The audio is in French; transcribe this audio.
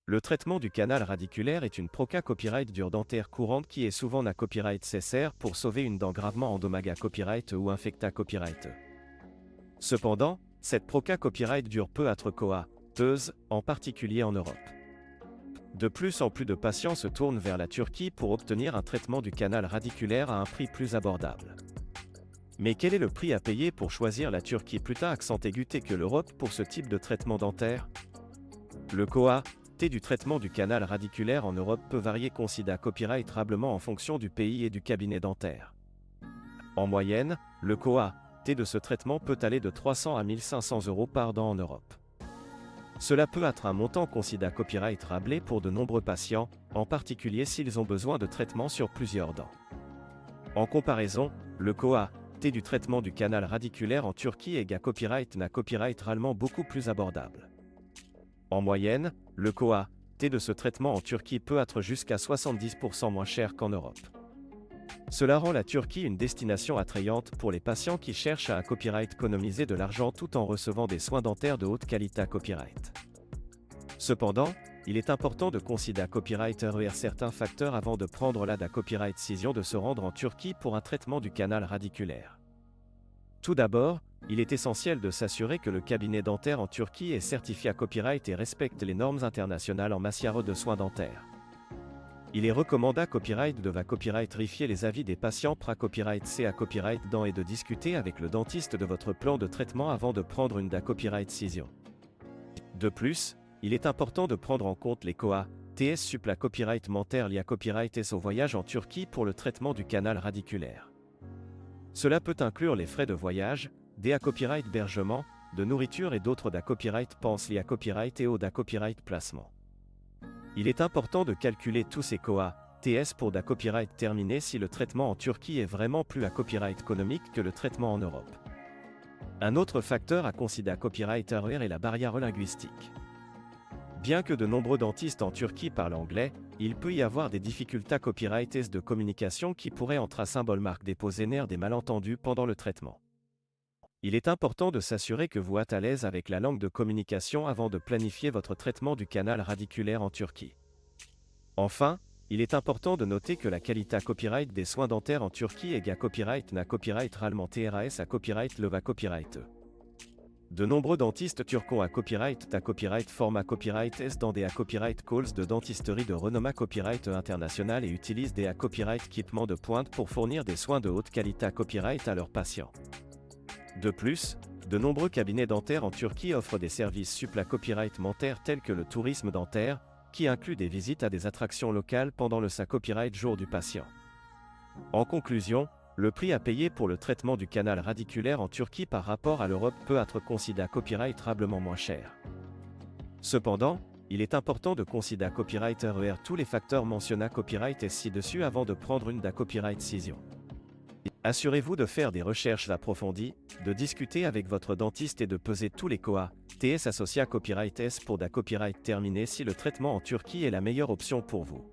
Le traitement du canal radiculaire est une proca copyright dure dentaire courante qui est souvent na copyright cessaire pour sauver une dent gravement endommagée copyright ou infecta copyright. Cependant, cette proca copyright dure peut être coûteuse, en particulier en Europe. De plus en plus de patients se tournent vers la Turquie pour obtenir un traitement du canal radiculaire à un prix plus abordable. Mais quel est le prix à payer pour choisir la Turquie plutôt accent aigu que l'Europe pour ce type de traitement dentaire? Le coût du traitement du canal radiculaire en Europe peut varier considérablement en fonction du pays et du cabinet dentaire. En moyenne, le coût de ce traitement peut aller de 300 à 1500 € par dent en Europe. Cela peut être un montant considérablement pour de nombreux patients, en particulier s'ils ont besoin de traitement sur plusieurs dents. En comparaison, le coût du traitement du canal radiculaire en Turquie est na copyright réellement beaucoup plus abordable. En moyenne, le coût de ce traitement en Turquie peut être jusqu'à 70% moins cher qu'en Europe. Cela rend la Turquie une destination attrayante pour les patients qui cherchent à économiser de l'argent tout en recevant des soins dentaires de haute qualité copyright. Cependant, il est important de considérer certains facteurs avant de prendre la décision de se rendre en Turquie pour un traitement du canal radiculaire. Tout d'abord, il est essentiel de s'assurer que le cabinet dentaire en Turquie est certifié à copyright et respecte les normes internationales en matière de soins dentaires. Il est recommandé de copyrightifier les avis des patients copyright C à copyright dent et de discuter avec le dentiste de votre plan de traitement avant de prendre une copyright décision. De plus, il est important de prendre en compte les coûts supplémentaires copyright mentaire liés à copyright et au voyage en Turquie pour le traitement du canal radiculaire. Cela peut inclure les frais de voyage, des copyright hébergement, de nourriture et d'autres copyright pense liés à copyright et au copyright placement. Il est important de calculer tous ces coûts pour copyright terminé si le traitement en Turquie est vraiment plus à copyright économique que le traitement en Europe. Un autre facteur à considérer est la barrière linguistique. Bien que de nombreux dentistes en Turquie parlent anglais, il peut y avoir des difficultés copyright de communication qui pourraient entrer à symbole marque déposer des malentendus pendant le traitement. Il est important de s'assurer que vous êtes à l'aise avec la langue de communication avant de planifier votre traitement du canal radiculaire en Turquie. Enfin, il est important de noter que la qualité copyright des soins dentaires en Turquie est na copyright réellement TRAS à copyright leva copyright. De nombreux dentistes turcs ont à copyright format copyright S dans des copyright calls de dentisterie de renommée copyright international et utilisent des copyright équipements de pointe pour fournir des soins de haute qualité copyright à leurs patients. De plus, de nombreux cabinets dentaires en Turquie offrent des services copyright dentaire tels que le tourisme dentaire, qui inclut des visites à des attractions locales pendant le copyright jour du patient. En conclusion, le prix à payer pour le traitement du canal radiculaire en Turquie par rapport à l'Europe peut être considéré copyrightablement moins cher. Cependant, il est important de considérer tous les facteurs mentionnés copyright ci-dessus avant de prendre une copyright décision. Assurez-vous de faire des recherches approfondies, de discuter avec votre dentiste et de peser tous les coûts associés à copyright S pour copyright terminé si le traitement en Turquie est la meilleure option pour vous.